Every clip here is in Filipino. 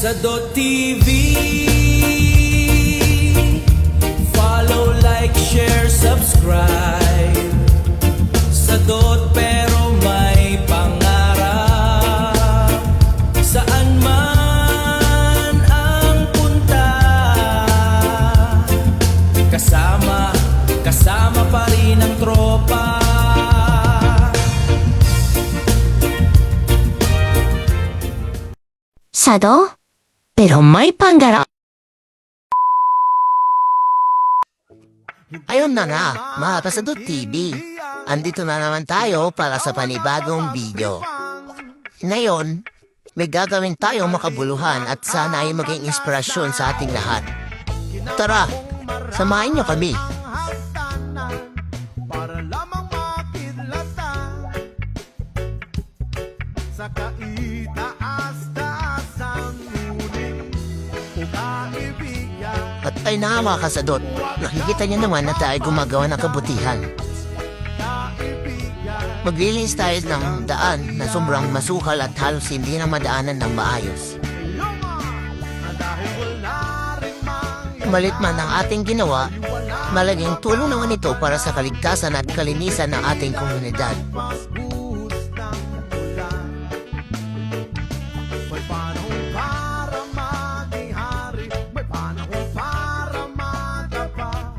Sa .tv. Follow, like, share, subscribe. Sa pero may pangarap. Saan man ang punta, kasama pa rin ang tropa. Sado? Pero may pangarap. Ayun na nga, mga Pasado TV. Andito na naman tayo para sa panibagong video. Ngayon, may gagawin tayong makabuluhan at sana ay maging inspirasyon sa ating lahat. Tara, samahin niyo kami. Para lamang makidlatan sa kaitaas-taas ang ngunit o kaibigan. At ay na mga kasadot, nakikita niyo naman na tayo gumagawa ng kabutihan. Maglilinis tayo ng daan na sobrang masukal at halos hindi na madaanan ng maayos. Malit man ang ating ginawa, malaking tulong naman ito para sa kaligtasan at kalinisan ng ating komunidad. May panahon para maging hari, may panahon para magapa,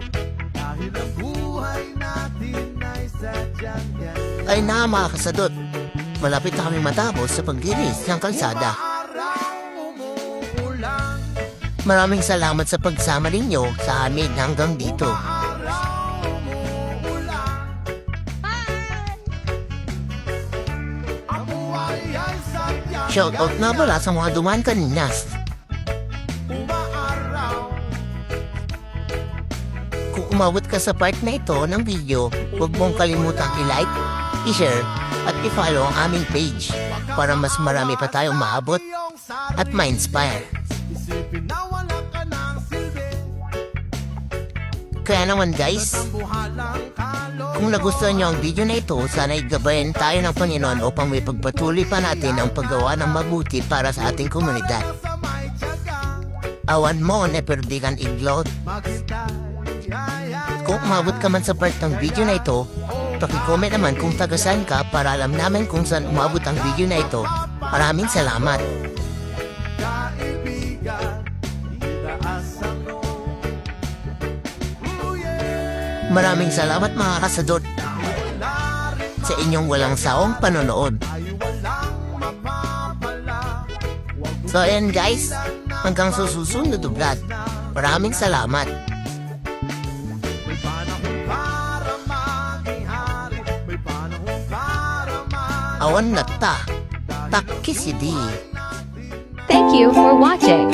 dahil ang buhay natin ay sadyang yan. Ay na mga kasadot, malapit na kami matapos sa paglinis ng kalsada. Maraming salamat sa pagsama ninyo sa amin hanggang dito. Shoutout na pala sa mga dumaan kanina. Kung umabot ka sa part na ito ng video, huwag mong kalimutang i-like, i-share, at i-follow ang aming page para mas marami pa tayong maabot at ma-inspire. Kaya naman guys, kung nagustuhan nyo ang video na ito, sana igabayan tayo ng Panginoon upang may pagpatuloy pa natin ang paggawa ng mabuti para sa ating komunidad. Awan mo na perdikan iglot. Kung umabot ka man sa part ng video na ito, paki-comment naman kung taga-saan ka para alam namin kung saan umabot ang video na ito. Maraming salamat. Maraming salamat mga kasadot sa inyong walang sawang panonood. So ayan guys, hanggang sa susunod na vlog. Maraming salamat. Awan na ta, takisidi. Thank you for watching.